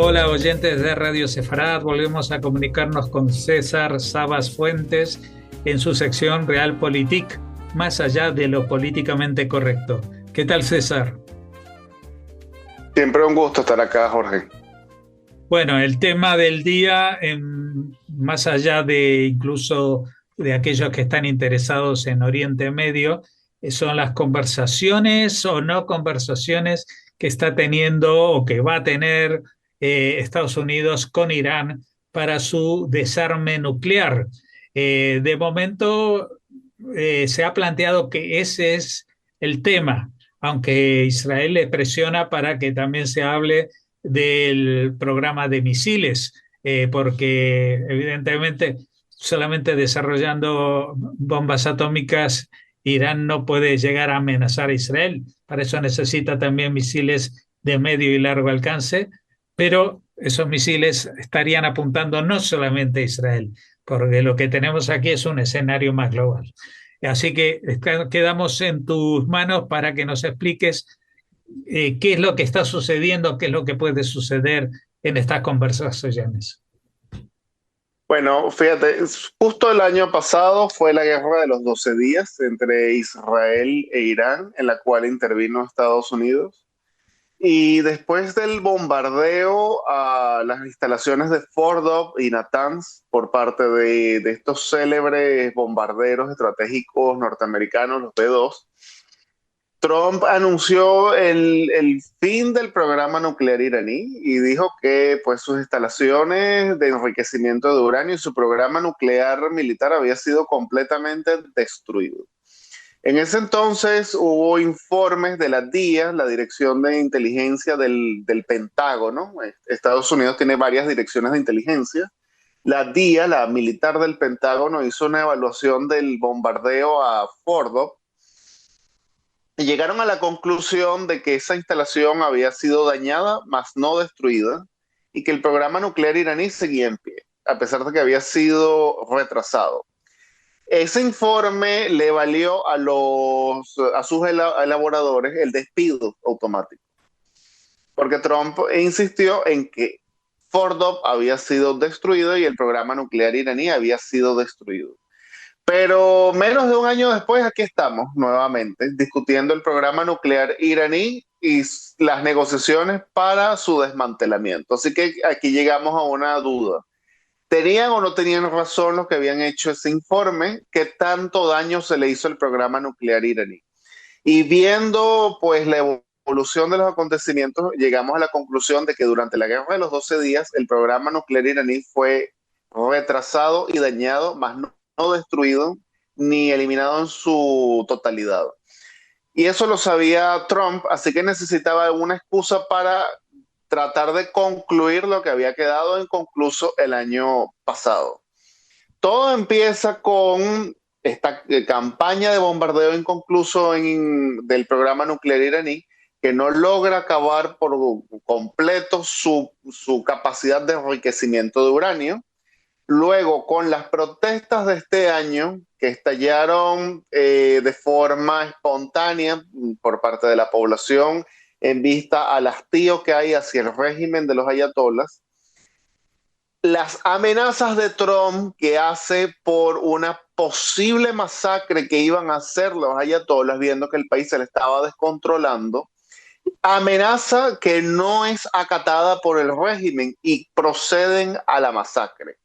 Hola oyentes de Radio Sefarad, volvemos a comunicarnos con César Sabas Fuentes en su sección Realpolitik, más allá de lo políticamente correcto. ¿Qué tal, César? Siempre un gusto estar acá, Jorge. Bueno, el tema del día, más allá de incluso de aquellos que están interesados en Oriente Medio, son las conversaciones o no conversaciones que está teniendo o que va a tener Estados Unidos con Irán para su desarme nuclear. De momento se ha planteado que ese es el tema, aunque Israel le presiona para que también se hable del programa de misiles, porque evidentemente solamente desarrollando bombas atómicas Irán no puede llegar a amenazar a Israel. Para eso necesita también misiles de medio y largo alcance, pero esos misiles estarían apuntando no solamente a Israel, porque lo que tenemos aquí es un escenario más global. Así que quedamos en tus manos para que nos expliques qué es lo que está sucediendo, qué es lo que puede suceder en estas conversaciones. Bueno, fíjate, justo el año pasado fue la guerra de los 12 días entre Israel e Irán, en la cual intervino Estados Unidos. Y después del bombardeo a las instalaciones de Fordow y Natanz por parte de estos célebres bombarderos estratégicos norteamericanos, los B-2, Trump anunció el fin del programa nuclear iraní y dijo que pues, sus instalaciones de enriquecimiento de uranio y su programa nuclear militar había sido completamente destruido. En ese entonces hubo informes de la DIA, la Dirección de Inteligencia del Pentágono. Estados Unidos tiene varias direcciones de inteligencia. La DIA, la militar del Pentágono, hizo una evaluación del bombardeo a Fordo y llegaron a la conclusión de que esa instalación había sido dañada, mas no destruida, y que el programa nuclear iraní seguía en pie, a pesar de que había sido retrasado. Ese informe le valió a sus elaboradores el despido automático, porque Trump insistió en que Fordow había sido destruido y el programa nuclear iraní había sido destruido. Pero menos de un año después, aquí estamos nuevamente discutiendo el programa nuclear iraní y las negociaciones para su desmantelamiento. Así que aquí llegamos a una duda. ¿Tenían o no tenían razón los que habían hecho ese informe? ¿Qué tanto daño se le hizo al programa nuclear iraní? Y viendo pues la evolución de los acontecimientos, llegamos a la conclusión de que durante la guerra de los 12 días el programa nuclear iraní fue retrasado y dañado, más no destruido ni eliminado en su totalidad. Y eso lo sabía Trump, así que necesitaba una excusa para tratar de concluir lo que había quedado inconcluso el año pasado. Todo empieza con esta campaña de bombardeo inconcluso del programa nuclear iraní, que no logra acabar por completo su capacidad de enriquecimiento de uranio. Luego, con las protestas de este año, que estallaron de forma espontánea por parte de la población en vista al hastío que hay hacia el régimen de los ayatolás, las amenazas de Trump que hace por una posible masacre que iban a hacer los ayatolás, viendo que el país se le estaba descontrolando, amenaza que no es acatada por el régimen y proceden a la masacre.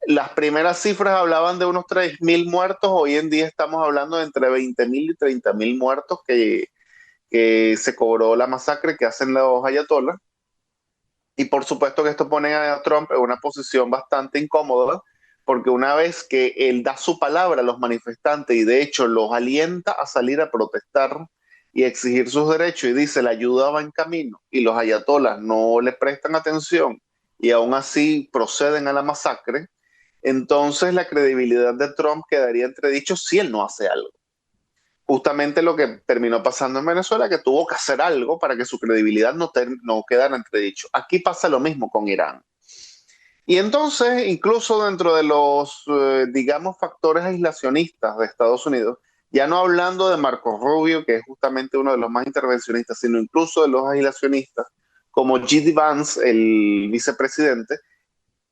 Las primeras cifras hablaban de unos 3.000 muertos, hoy en día estamos hablando de entre 20.000 y 30.000 muertos que se cobró la masacre que hacen los ayatolás. Y por supuesto que esto pone a Trump en una posición bastante incómoda, porque una vez que él da su palabra a los manifestantes y de hecho los alienta a salir a protestar y exigir sus derechos y dice la ayuda va en camino y los ayatolás no le prestan atención y aún así proceden a la masacre, entonces la credibilidad de Trump quedaría entredicho si él no hace algo. Justamente lo que terminó pasando en Venezuela, que tuvo que hacer algo para que su credibilidad no quedara entredicho. Aquí pasa lo mismo con Irán. Y entonces, incluso dentro de los, digamos, factores aislacionistas de Estados Unidos, ya no hablando de Marco Rubio, que es justamente uno de los más intervencionistas, sino incluso de los aislacionistas, como J.D. Vance, el vicepresidente,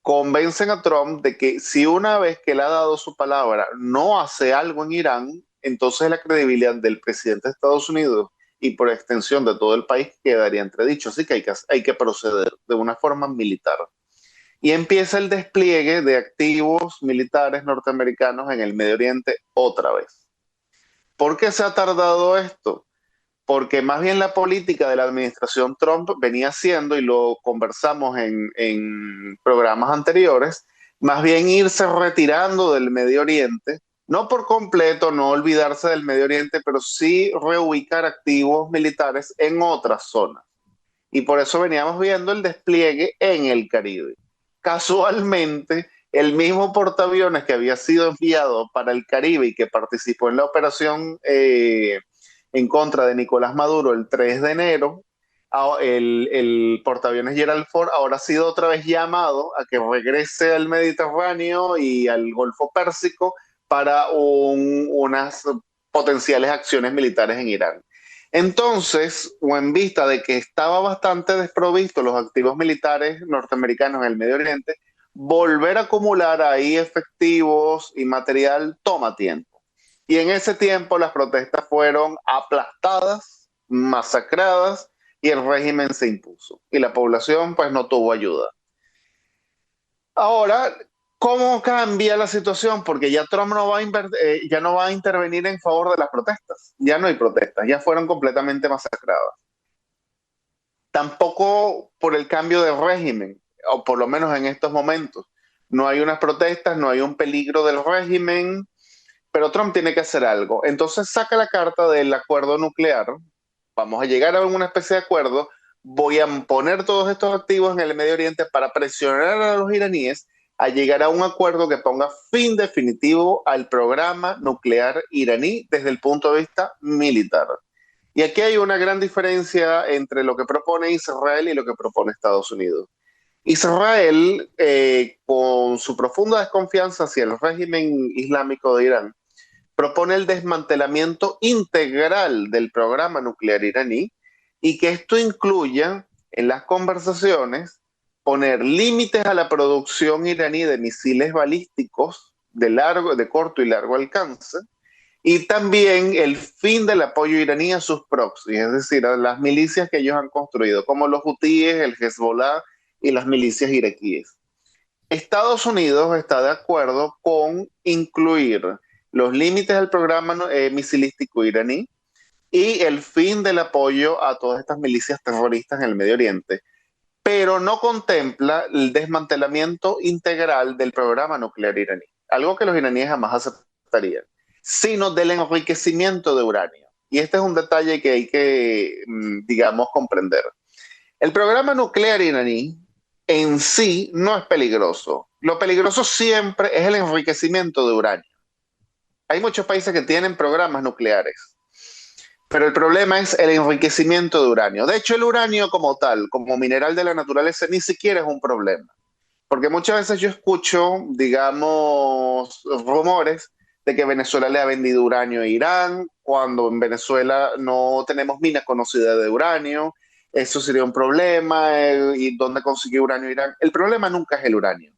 convencen a Trump de que si una vez que le ha dado su palabra no hace algo en Irán, entonces la credibilidad del presidente de Estados Unidos y por extensión de todo el país quedaría entredicho. Así que hay que proceder de una forma militar. Y empieza el despliegue de activos militares norteamericanos en el Medio Oriente otra vez. ¿Por qué se ha tardado esto? Porque más bien la política de la administración Trump venía siendo, y lo conversamos en programas anteriores, más bien irse retirando del Medio Oriente, no por completo, no olvidarse del Medio Oriente, pero sí reubicar activos militares en otras zonas. Y por eso veníamos viendo el despliegue en el Caribe. Casualmente, el mismo portaaviones que había sido enviado para el Caribe y que participó en la operación en contra de Nicolás Maduro el 3 de enero, el portaaviones Gerald Ford ahora ha sido otra vez llamado a que regrese al Mediterráneo y al Golfo Pérsico para unas potenciales acciones militares en Irán. Entonces, o en vista de que estaba bastante desprovisto los activos militares norteamericanos en el Medio Oriente, volver a acumular ahí efectivos y material toma tiempo. Y en ese tiempo las protestas fueron aplastadas, masacradas y el régimen se impuso. Y la población pues no tuvo ayuda. Ahora, ¿cómo cambia la situación? Porque ya Trump ya no va a intervenir en favor de las protestas. Ya no hay protestas, ya fueron completamente masacradas. Tampoco por el cambio de régimen, o por lo menos en estos momentos. No hay unas protestas, no hay un peligro del régimen, pero Trump tiene que hacer algo. Entonces saca la carta del acuerdo nuclear. Vamos a llegar a una especie de acuerdo. Voy a poner todos estos activos en el Medio Oriente para presionar a los iraníes a llegar a un acuerdo que ponga fin definitivo al programa nuclear iraní desde el punto de vista militar. Y aquí hay una gran diferencia entre lo que propone Israel y lo que propone Estados Unidos. Israel, con su profunda desconfianza hacia el régimen islámico de Irán, propone el desmantelamiento integral del programa nuclear iraní y que esto incluya en las conversaciones poner límites a la producción iraní de misiles balísticos de corto y largo alcance, y también el fin del apoyo iraní a sus proxies, es decir, a las milicias que ellos han construido, como los hutíes, el Hezbollah y las milicias iraquíes. Estados Unidos está de acuerdo con incluir los límites del programa misilístico iraní y el fin del apoyo a todas estas milicias terroristas en el Medio Oriente, pero no contempla el desmantelamiento integral del programa nuclear iraní, algo que los iraníes jamás aceptarían, sino del enriquecimiento de uranio. Y este es un detalle que hay que, digamos, comprender. El programa nuclear iraní en sí no es peligroso. Lo peligroso siempre es el enriquecimiento de uranio. Hay muchos países que tienen programas nucleares, pero el problema es el enriquecimiento de uranio. De hecho, el uranio como tal, como mineral de la naturaleza, ni siquiera es un problema. Porque muchas veces yo escucho, digamos, rumores de que Venezuela le ha vendido uranio a Irán, cuando en Venezuela no tenemos minas conocidas de uranio. Eso sería un problema. ¿Y dónde consiguió uranio Irán? El problema nunca es el uranio,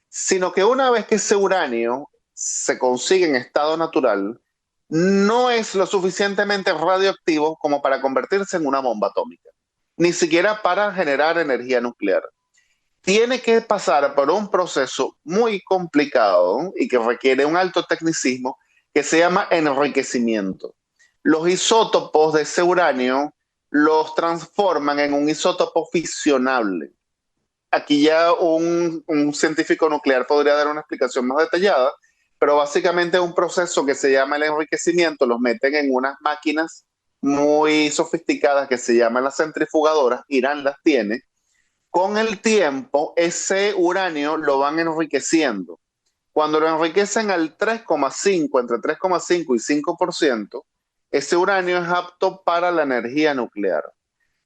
sino que una vez que ese uranio se consigue en estado natural, no es lo suficientemente radioactivo como para convertirse en una bomba atómica, ni siquiera para generar energía nuclear. Tiene que pasar por un proceso muy complicado y que requiere un alto tecnicismo que se llama enriquecimiento. Los isótopos de ese uranio los transforman en un isótopo fisionable. Aquí ya un científico nuclear podría dar una explicación más detallada, pero básicamente es un proceso que se llama el enriquecimiento. Los meten en unas máquinas muy sofisticadas que se llaman las centrifugadoras. Irán las tiene. Con el tiempo, ese uranio lo van enriqueciendo. Cuando lo enriquecen al 3,5, entre 3,5 y 5%, ese uranio es apto para la energía nuclear.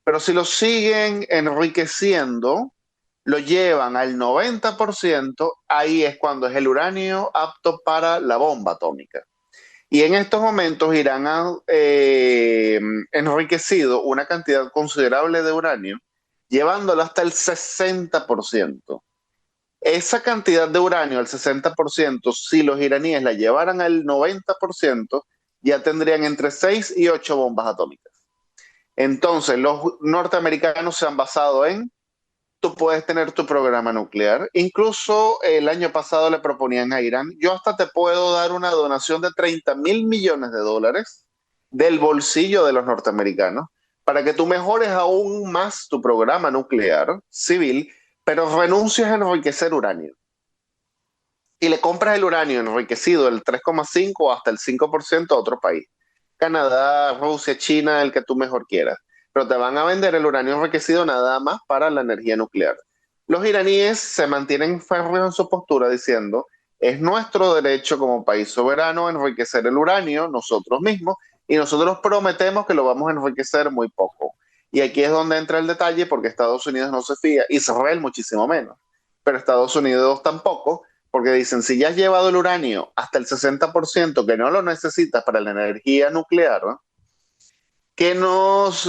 Pero si lo siguen enriqueciendo, lo llevan al 90%, ahí es cuando es el uranio apto para la bomba atómica. Y en estos momentos Irán ha enriquecido una cantidad considerable de uranio llevándolo hasta el 60%. Esa cantidad de uranio, el 60%, si los iraníes la llevaran al 90%, ya tendrían entre 6 y 8 bombas atómicas. Entonces, los norteamericanos se han basado en, tú puedes tener tu programa nuclear. Incluso el año pasado le proponían a Irán, yo hasta te puedo dar una donación de 30.000 millones de dólares del bolsillo de los norteamericanos para que tú mejores aún más tu programa nuclear civil, pero renuncies a enriquecer uranio. Y le compras el uranio enriquecido, el 3,5 hasta el 5% a otro país. Canadá, Rusia, China, el que tú mejor quieras. Pero te van a vender el uranio enriquecido nada más para la energía nuclear. Los iraníes se mantienen férreos en su postura diciendo, es nuestro derecho como país soberano enriquecer el uranio nosotros mismos y nosotros prometemos que lo vamos a enriquecer muy poco. Y aquí es donde entra el detalle porque Estados Unidos no se fía, Israel muchísimo menos, pero Estados Unidos tampoco, porque dicen, si ya has llevado el uranio hasta el 60%, que no lo necesitas para la energía nuclear, ¿no? ¿Qué nos,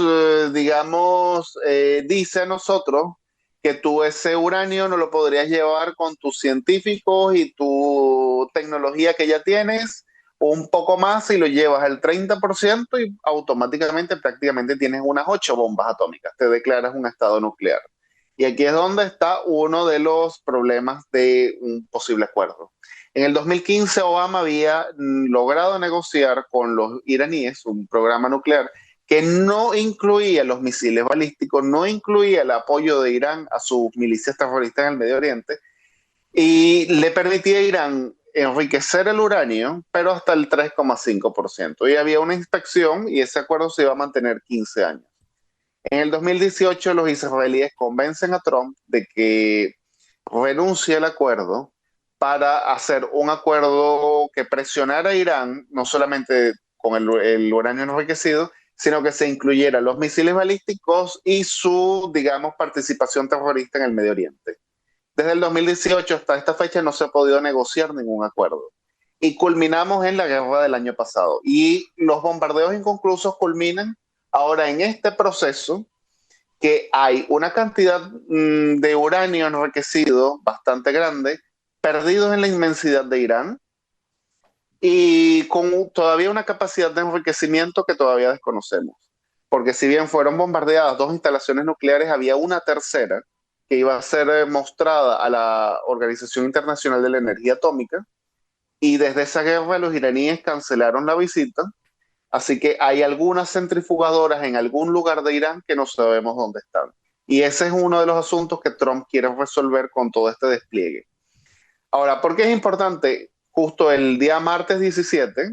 digamos, dice a nosotros que tú ese uranio no lo podrías llevar con tus científicos y tu tecnología que ya tienes un poco más y lo llevas al 30% y automáticamente prácticamente tienes unas 8 bombas atómicas, te declaras un estado nuclear? Y aquí es donde está uno de los problemas de un posible acuerdo. En el 2015 Obama había logrado negociar con los iraníes un programa nuclear que no incluía los misiles balísticos, no incluía el apoyo de Irán a sus milicias terroristas en el Medio Oriente y le permitía a Irán enriquecer el uranio, pero hasta el 3,5%. Y había una inspección y ese acuerdo se iba a mantener 15 años. En el 2018 los israelíes convencen a Trump de que renuncie al acuerdo para hacer un acuerdo que presionara a Irán, no solamente con el uranio enriquecido, sino que se incluyera los misiles balísticos y su, digamos, participación terrorista en el Medio Oriente. Desde el 2018 hasta esta fecha no se ha podido negociar ningún acuerdo. Y culminamos en la guerra del año pasado. Y los bombardeos inconclusos culminan ahora en este proceso que hay una cantidad de uranio enriquecido bastante grande, perdidos en la inmensidad de Irán, y con todavía una capacidad de enriquecimiento que todavía desconocemos. Porque si bien fueron bombardeadas 2 instalaciones nucleares, había una tercera que iba a ser mostrada a la Organización Internacional de la Energía Atómica, y desde esa guerra los iraníes cancelaron la visita, así que hay algunas centrifugadoras en algún lugar de Irán que no sabemos dónde están. Y ese es uno de los asuntos que Trump quiere resolver con todo este despliegue. Ahora, ¿por qué es importante? Justo el día martes 17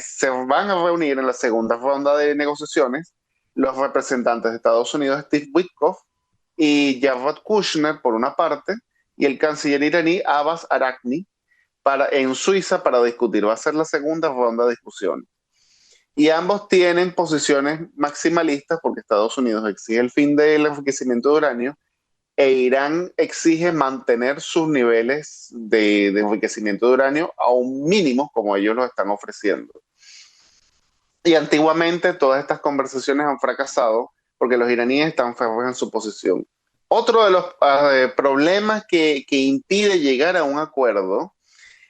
se van a reunir en la segunda ronda de negociaciones los representantes de Estados Unidos, Steve Witkoff y Jared Kushner, por una parte, y el canciller iraní Abbas Arachni en Suiza para discutir. Va a ser la segunda ronda de discusión. Y ambos tienen posiciones maximalistas porque Estados Unidos exige el fin del enriquecimiento de uranio e Irán exige mantener sus niveles de enriquecimiento de uranio a un mínimo como ellos lo están ofreciendo. Y antiguamente todas estas conversaciones han fracasado porque los iraníes están férreos en su posición. Otro de los problemas que impide llegar a un acuerdo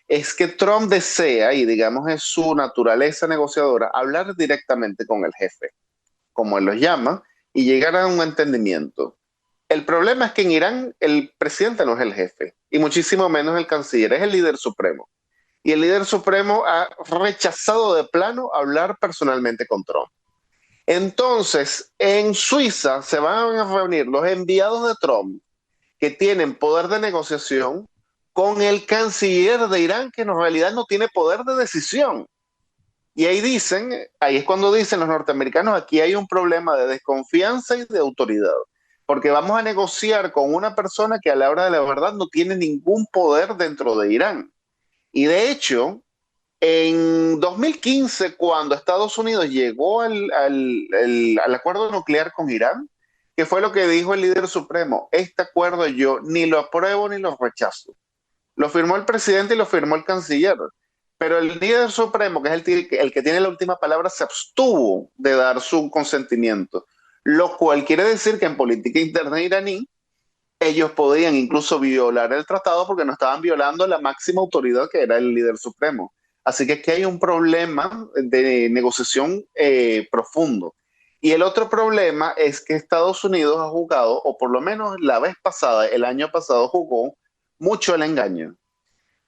es que Trump desea, y digamos es su naturaleza negociadora, hablar directamente con el jefe, como él los llama, y llegar a un entendimiento. El problema es que en Irán el presidente no es el jefe, y muchísimo menos el canciller, es el líder supremo. Y el líder supremo ha rechazado de plano hablar personalmente con Trump. Entonces, en Suiza se van a reunir los enviados de Trump que tienen poder de negociación con el canciller de Irán, que en realidad no tiene poder de decisión. Y ahí es cuando dicen los norteamericanos, aquí hay un problema de desconfianza y de autoridad, porque vamos a negociar con una persona que a la hora de la verdad no tiene ningún poder dentro de Irán. Y de hecho, en 2015, cuando Estados Unidos llegó al acuerdo nuclear con Irán, ¿qué fue lo que dijo el líder supremo? Este acuerdo yo ni lo apruebo ni lo rechazo. Lo firmó el presidente y lo firmó el canciller. Pero el líder supremo, que es el que tiene la última palabra, se abstuvo de dar su consentimiento. lo cual quiere decir que en política interna iraní ellos podían incluso violar el tratado porque no estaban violando la máxima autoridad que era el líder supremo. Así que aquí hay un problema de negociación profundo. Y el otro problema es que Estados Unidos ha jugado, o por lo menos la vez pasada, el año pasado jugó mucho el engaño.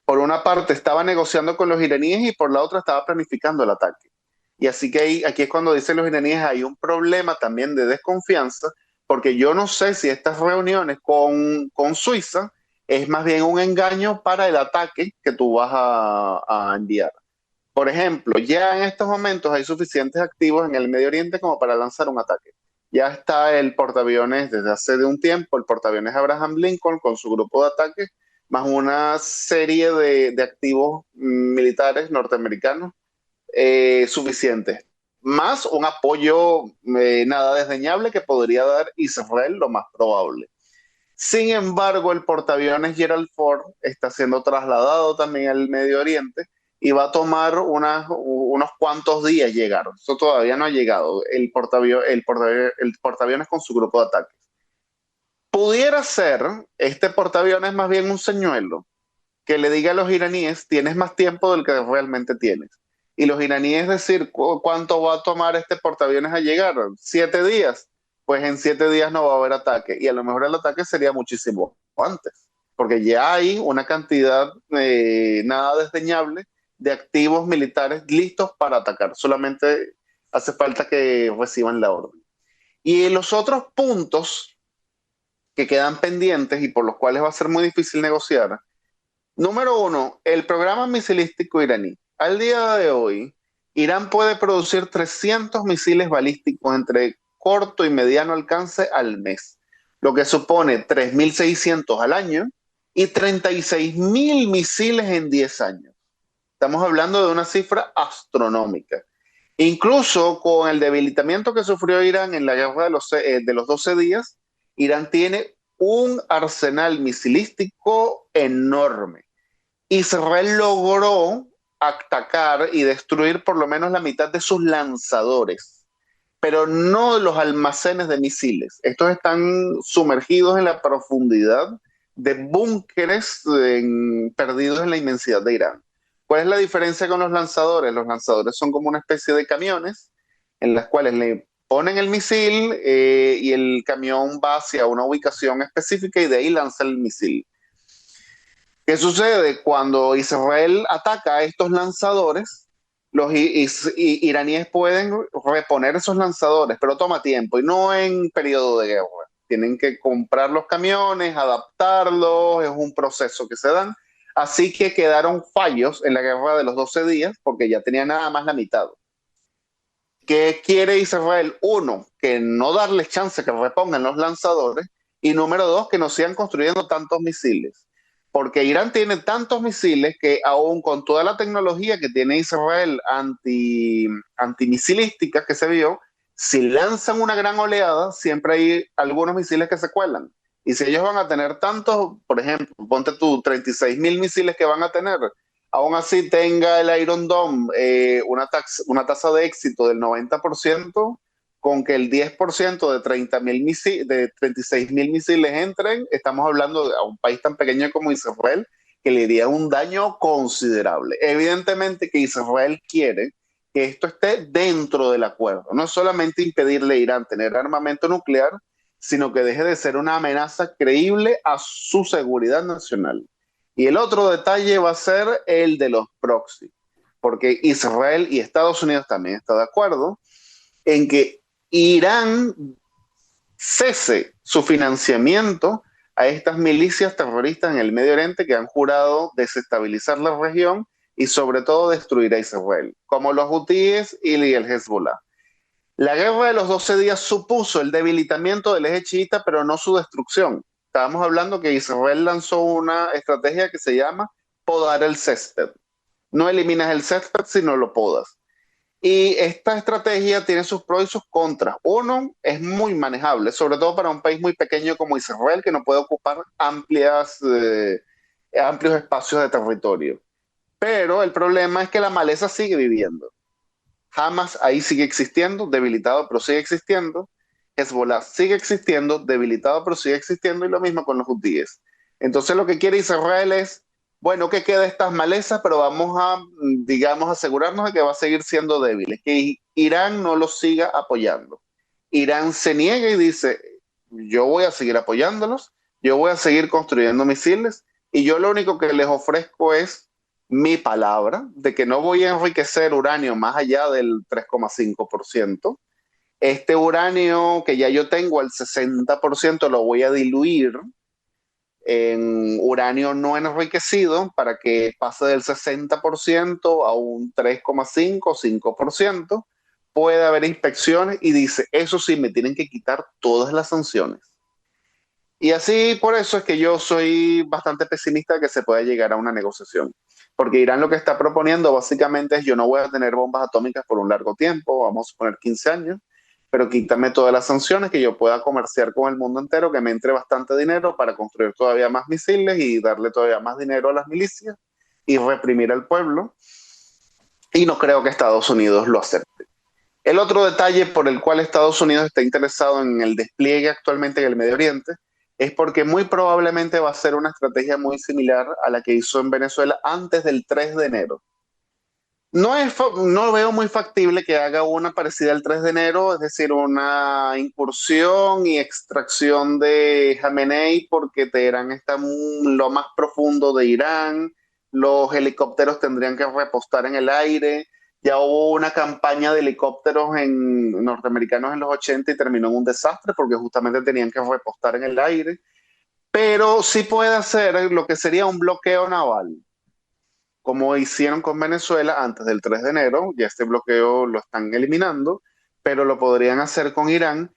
Por una parte estaba negociando con los iraníes y por la otra estaba planificando el ataque. Y así que aquí es cuando dicen los iraníes hay un problema también de desconfianza, porque yo no sé si estas reuniones con Suiza es más bien un engaño para el ataque que tú vas a enviar. Por ejemplo, ya en estos momentos hay suficientes activos en el Medio Oriente como para lanzar un ataque. Ya está el portaaviones desde hace de un tiempo, el portaaviones Abraham Lincoln con su grupo de ataque, más una serie de activos militares norteamericanos suficientes, más un apoyo nada desdeñable que podría dar Israel, lo más probable. Sin embargo, el portaaviones Gerald Ford está siendo trasladado también al Medio Oriente y va a tomar unos cuantos días llegar. Eso todavía no ha llegado, el portaaviones con su grupo de ataque. Pudiera ser este portaaviones más bien un señuelo que le diga a los iraníes, tienes más tiempo del que realmente tienes. Y los iraníes decir, ¿cuánto va a tomar este portaaviones a llegar? 7 días. Pues en 7 días no va a haber ataque. Y a lo mejor el ataque sería muchísimo antes, porque ya hay una cantidad nada desdeñable de activos militares listos para atacar. Solamente hace falta que reciban la orden. Y los otros puntos que quedan pendientes y por los cuales va a ser muy difícil negociar. Número uno, el programa misilístico iraní. Al día de hoy, Irán puede producir 300 misiles balísticos entre corto y mediano alcance al mes, lo que supone 3.600 al año y 36.000 misiles en 10 años. Estamos hablando de una cifra astronómica. Incluso con el debilitamiento que sufrió Irán en la guerra de los 12 días, Irán tiene un arsenal misilístico enorme. Israel logró atacar y destruir por lo menos la mitad de sus lanzadores, pero no los almacenes de misiles. Estos están sumergidos en la profundidad de búnkeres perdidos en la inmensidad de Irán. ¿Cuál es la diferencia con los lanzadores? Los lanzadores son como una especie de camiones en las cuales le ponen el misil y el camión va hacia una ubicación específica y de ahí lanza el misil. ¿Qué sucede? Cuando Israel ataca a estos lanzadores, los iraníes pueden reponer esos lanzadores, pero toma tiempo y no en periodo de guerra. Tienen que comprar los camiones, adaptarlos, es un proceso que se dan. Así que quedaron fallos en la guerra de los 12 días porque ya tenía nada más la mitad. ¿Qué quiere Israel? Uno, que no darles chance que repongan los lanzadores y número dos, que no sigan construyendo tantos misiles. Porque Irán tiene tantos misiles que aún con toda la tecnología que tiene Israel antimisilística que se vio, si lanzan una gran oleada, siempre hay algunos misiles que se cuelan. Y si ellos van a tener tantos, por ejemplo, ponte tú 36.000 misiles que van a tener, aún así tenga el Iron Dome una tasa de éxito del 90%, con que el 10% de 36.000 misiles entren, estamos hablando de a un país tan pequeño como Israel, que le iría un daño considerable. Evidentemente que Israel quiere que esto esté dentro del acuerdo, no solamente impedirle a Irán tener armamento nuclear, sino que deje de ser una amenaza creíble a su seguridad nacional. Y el otro detalle va a ser el de los proxy, porque Israel y Estados Unidos también están de acuerdo en que Irán cese su financiamiento a estas milicias terroristas en el Medio Oriente que han jurado desestabilizar la región y sobre todo destruir a Israel, como los hutíes y el Hezbollah. La guerra de los 12 días supuso el debilitamiento del eje chiita, pero no su destrucción. Estábamos hablando que Israel lanzó una estrategia que se llama podar el césped. No eliminas el césped, sino lo podas. Y esta estrategia tiene sus pros y sus contras. Uno, es muy manejable, sobre todo para un país muy pequeño como Israel, que no puede ocupar amplios espacios de territorio. Pero el problema es que la maleza sigue viviendo. Hamas ahí sigue existiendo, debilitado, pero sigue existiendo. Hezbollah sigue existiendo, debilitado, pero sigue existiendo, y lo mismo con los hutíes. Entonces lo que quiere Israel es, bueno, que quede estas malezas, pero vamos a, digamos, asegurarnos de que va a seguir siendo débil, que Irán no los siga apoyando. Irán se niega y dice, yo voy a seguir apoyándolos, yo voy a seguir construyendo misiles, y yo lo único que les ofrezco es mi palabra de que no voy a enriquecer uranio más allá del 3,5%. Este uranio que ya yo tengo, el 60%, lo voy a diluir en uranio no enriquecido para que pase del 60% a un 3,5 o 5%. Puede haber inspecciones y dice, eso sí, me tienen que quitar todas las sanciones. Y así, por eso es que yo soy bastante pesimista de que se pueda llegar a una negociación. Porque Irán lo que está proponiendo básicamente es, yo no voy a tener bombas atómicas por un largo tiempo, vamos a poner 15 años, pero quítame todas las sanciones, que yo pueda comerciar con el mundo entero, que me entre bastante dinero para construir todavía más misiles y darle todavía más dinero a las milicias y reprimir al pueblo. Y no creo que Estados Unidos lo acepte. El otro detalle por el cual Estados Unidos está interesado en el despliegue actualmente en el Medio Oriente es porque muy probablemente va a ser una estrategia muy similar a la que hizo en Venezuela antes del 3 de enero. No veo muy factible que haga una parecida al 3 de enero, es decir, una incursión y extracción de Jamenei, porque Teherán está en lo más profundo de Irán, los helicópteros tendrían que repostar en el aire. Ya hubo una campaña de helicópteros norteamericanos en los 80 y terminó en un desastre porque justamente tenían que repostar en el aire. Pero sí puede hacer lo que sería un bloqueo naval, como hicieron con Venezuela antes del 3 de enero. Ya este bloqueo lo están eliminando, pero lo podrían hacer con Irán.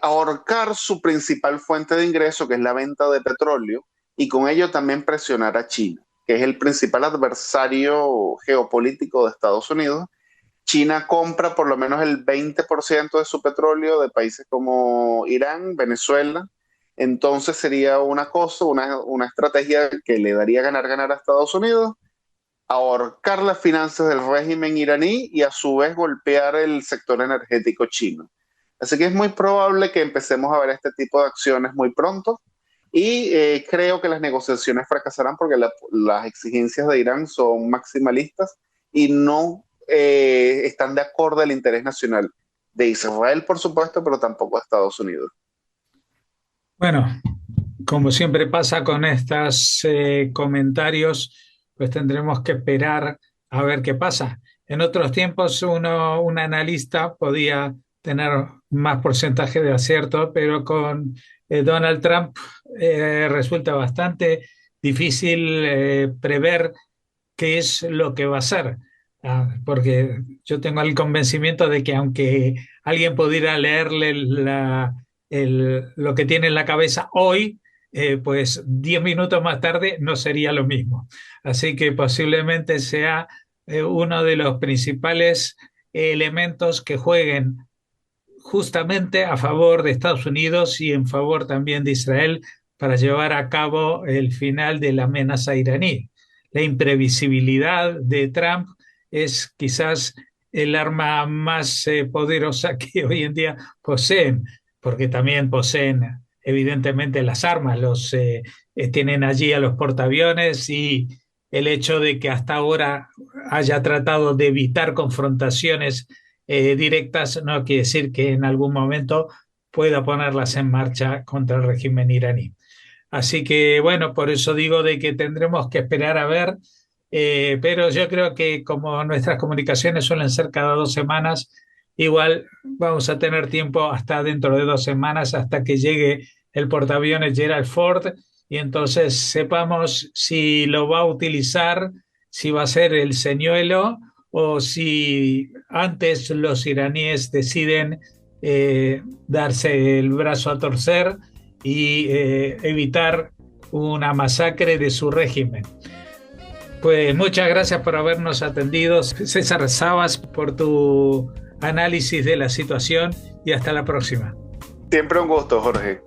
Ahorcar su principal fuente de ingreso, que es la venta de petróleo, y con ello también presionar a China, que es el principal adversario geopolítico de Estados Unidos. China compra por lo menos el 20% de su petróleo de países como Irán, Venezuela. Entonces sería una cosa, una estrategia que le daría ganar a Estados Unidos, ahorcar las finanzas del régimen iraní y a su vez golpear el sector energético chino. Así que es muy probable que empecemos a ver este tipo de acciones muy pronto. Y creo que las negociaciones fracasarán porque las exigencias de Irán son maximalistas y no están de acuerdo al interés nacional de Israel, por supuesto, pero tampoco de Estados Unidos. Bueno, como siempre pasa con estos comentarios, pues tendremos que esperar a ver qué pasa. En otros tiempos un analista podía tener más porcentaje de acierto, pero con Donald Trump resulta bastante difícil prever qué es lo que va a hacer. Porque yo tengo el convencimiento de que aunque alguien pudiera leerle lo que tiene en la cabeza hoy, pues 10 minutos más tarde no sería lo mismo. Así que posiblemente sea uno de los principales elementos que jueguen justamente a favor de Estados Unidos y en favor también de Israel para llevar a cabo el final de la amenaza iraní. La imprevisibilidad de Trump es quizás el arma más poderosa que hoy en día poseen, porque también poseen evidentemente las armas, tienen allí a los portaaviones, y el hecho de que hasta ahora haya tratado de evitar confrontaciones directas no quiere decir que en algún momento pueda ponerlas en marcha contra el régimen iraní. Así que bueno, por eso digo de que tendremos que esperar a ver, pero yo creo que como nuestras comunicaciones suelen ser cada 2 semanas, igual vamos a tener tiempo hasta dentro de 2 semanas, hasta que llegue el portaaviones Gerald Ford, y entonces sepamos si lo va a utilizar, si va a ser el señuelo o si antes los iraníes deciden darse el brazo a torcer y evitar una masacre de su régimen. Pues muchas gracias por habernos atendido, César Sabas, por tu análisis de la situación, y hasta la próxima. Siempre un gusto, Jorge.